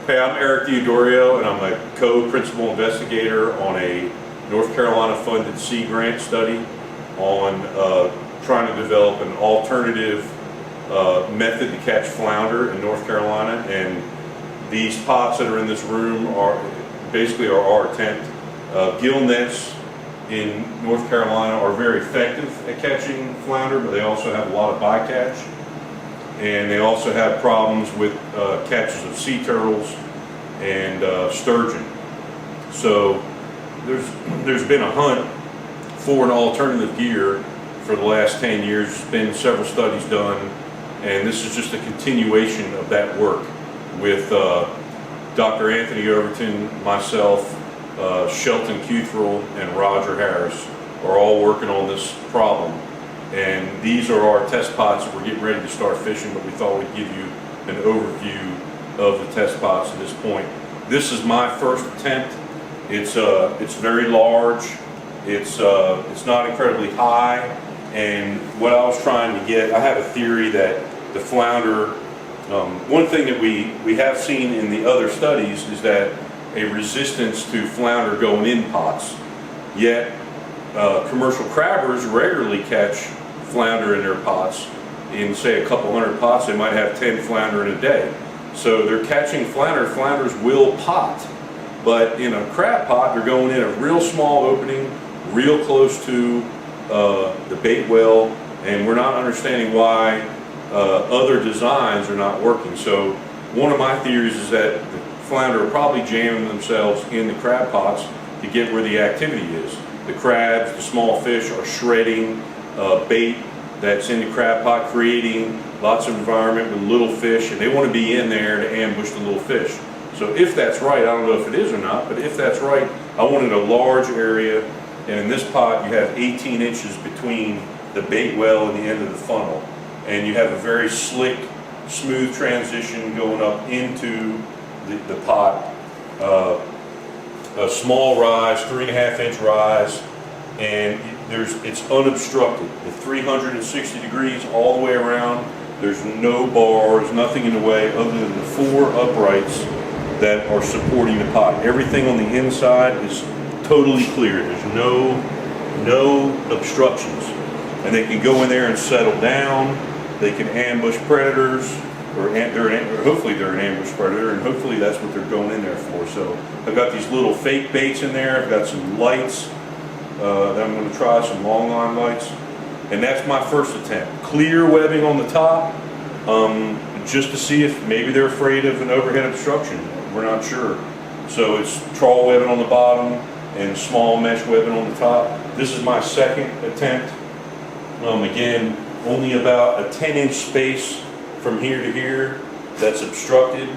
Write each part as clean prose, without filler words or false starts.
Hey, I'm Eric Diodorio, and I'm a co-principal investigator on a North Carolina funded Sea Grant study on trying to develop an alternative method to catch flounder in North Carolina. And these pots that are in this room are basically our attempt. Gill nets in North Carolina are very effective at catching flounder, but they also have a lot of bycatch. And they also have problems with catches of sea turtles and sturgeon. So there's been a hunt for an alternative gear for the last 10 years. There's been several studies done, and this is just a continuation of that work with Dr. Anthony Overton, myself, Shelton Cuthrell, and Roger Harris are all working on this problem. And these are our test pots that we're getting ready to start fishing, but we thought we'd give you an overview of the test pots at this point. This is my first attempt. It's very large. It's not incredibly high. And what I was trying to get, I have a theory that the flounder, one thing that we have seen in the other studies is that a resistance to flounder going in pots. Yet commercial crabbers regularly catch flounder in their pots. In say a couple hundred pots, they might have 10 flounder in a day. So they're catching flounder. Flounders will pot, but in a crab pot, they're going in a real small opening, real close to the bait well, and we're not understanding why other designs are not working. So one of my theories is that the flounder are probably jamming themselves in the crab pots to get where the activity is. The crabs, the small fish are shredding bait that's in the crab pot, creating lots of environment with little fish, and they want to be in there to ambush the little fish. So if that's right, I don't know if it is or not, but if that's right, I wanted a large area, and in this pot you have 18 inches between the bait well and the end of the funnel, and you have a very slick, smooth transition going up into the pot. A small rise, 3.5-inch rise, and it's unobstructed. The 360 degrees all the way around. There's no bars, nothing in the way other than the 4 uprights that are supporting the pot. Everything on the inside is totally clear. There's no obstructions, and they can go in there and settle down. They can ambush predators. Hopefully they're an ambush predator, and hopefully that's what they're going in there for. So I've got these little fake baits in there. I've got some lights that I'm going to try, some long line lights, and that's my first attempt. Clear webbing on the top, just to see if maybe they're afraid of an overhead obstruction. We're not sure. So it's trawl webbing on the bottom and small mesh webbing on the top. This is my second attempt. Again, only about a 10-inch space from here to here that's obstructed,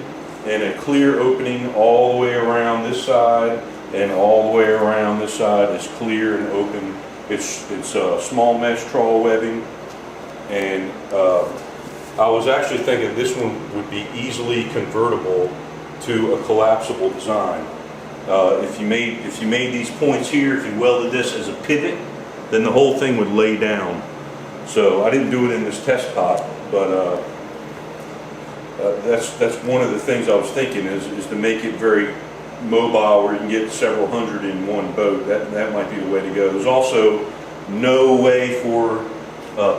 and a clear opening all the way around this side, and all the way around this side is clear and open. It's small mesh trawl webbing, and I was actually thinking this one would be easily convertible to a collapsible design. If you made these points here, if you welded this as a pivot, then the whole thing would lay down. So I didn't do it in this test pot, but that's one of the things I was thinking is to make it very mobile, where you can get several hundred in one boat. That might be the way to go. There's also no way for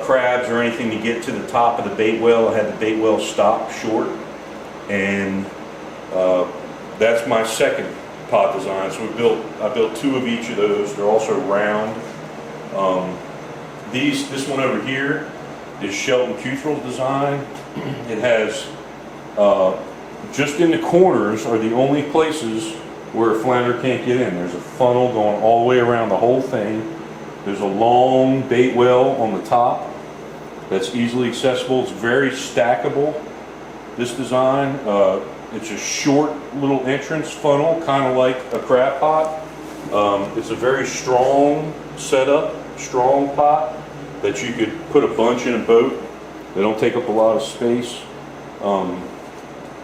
crabs or anything to get to the top of the bait well. I had the bait well stop short, and that's my second pot design. So I built 2 of each of those. They're also round. This one over here is Shelton Cuthrell's design. It has just in the corners are the only places where a flounder can't get in. There's a funnel going all the way around the whole thing. There's a long bait well on the top that's easily accessible. It's very stackable, this design. It's a short little entrance funnel, kind of like a crab pot. It's a very strong setup, strong pot that you could put a bunch in a boat. They don't take up a lot of space.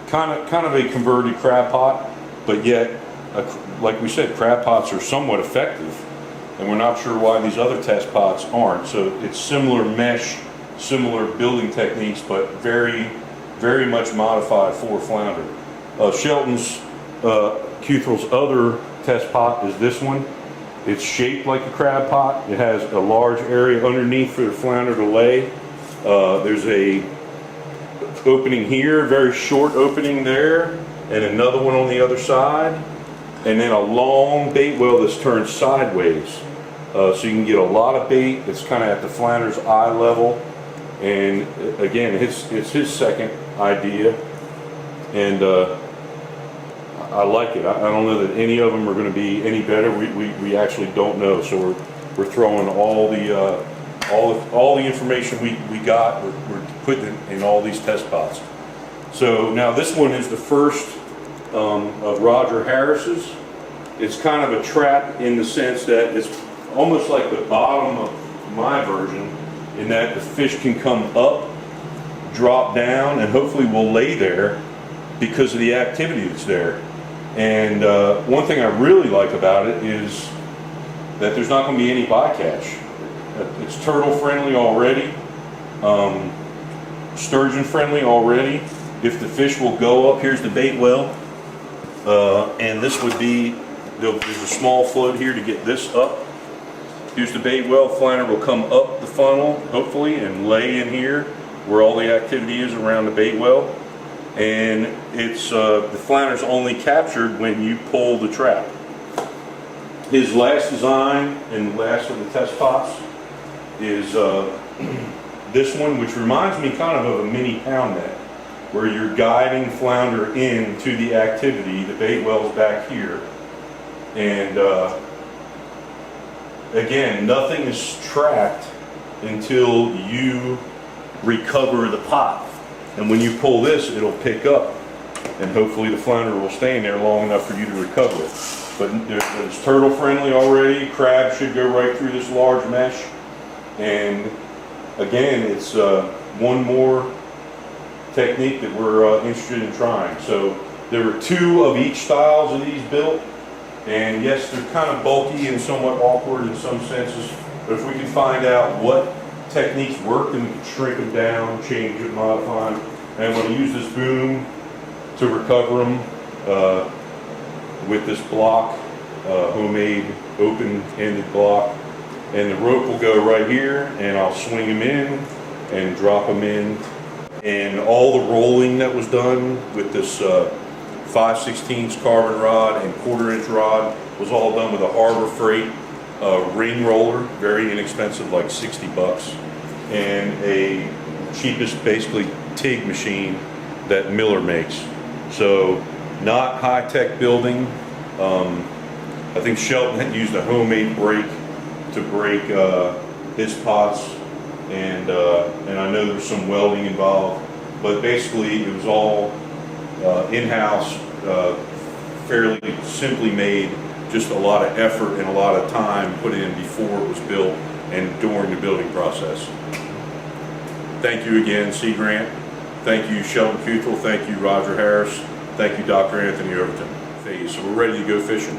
Kind of a converted crab pot, but yet, like we said, crab pots are somewhat effective, and we're not sure why these other test pots aren't. So it's similar mesh, similar building techniques, but very, very much modified for flounder. Shelton's, Cuthrell's other test pot is this one. It's shaped like a crab pot. It has a large area underneath for the flounder to lay. There's a opening here, very short opening there, and another one on the other side, and then a long bait well that's turned sideways. So you can get a lot of bait that's kind of at the flounder's eye level. And again, it's his second idea, and I like it. I don't know that any of them are going to be any better. We actually don't know. So we're throwing all the information we got. We're putting it in all these test pots. So now this one is the first of Roger Harris's. It's kind of a trap in the sense that it's almost like the bottom of my version, in that the fish can come up, drop down, and hopefully will lay there because of the activity that's there. And one thing I really like about it is that there's not going to be any bycatch. It's turtle friendly already, sturgeon friendly already. If the fish will go up, here's the bait well, and this would be, there's a small float here to get this up. Here's the bait well. Flounder will come up the funnel, hopefully, and lay in here where all the activity is around the bait well. And it's the flounder's only captured when you pull the trap. His last design and last of the test pots is this one, which reminds me kind of a mini pound net, where you're guiding flounder into the activity. The bait well's back here, and again, nothing is trapped until you recover the pot. And when you pull this, it'll pick up, and hopefully the flounder will stay in there long enough for you to recover it. But it's turtle friendly already. Crab should go right through this large mesh. And again, it's one more technique that we're interested in trying. So there were 2 of each styles of these built. And yes, they're kind of bulky and somewhat awkward in some senses, but if we can find out what techniques work, then we can shrink them down, change it, modify them. And I'm going to use this boom to recover them with this block, homemade open-ended block. And the rope will go right here, and I'll swing them in and drop them in. And all the rolling that was done with this 5/16 carbon rod and 1/4 inch rod was all done with a Harbor Freight ring roller, very inexpensive, like 60 bucks, and a cheapest basically TIG machine that Miller makes. So not high-tech building. I think Shelton had used a homemade brake to break his pots, and I know there's some welding involved, but basically it was all in-house, fairly simply made, just a lot of effort and a lot of time put in before it was built and during the building process. Thank you again, Sea Grant. Thank you, Shelton Cuthrell. Thank you, Roger Harris. Thank you, Dr. Anthony Overton. So we're ready to go fishing.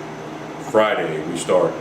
Friday we start.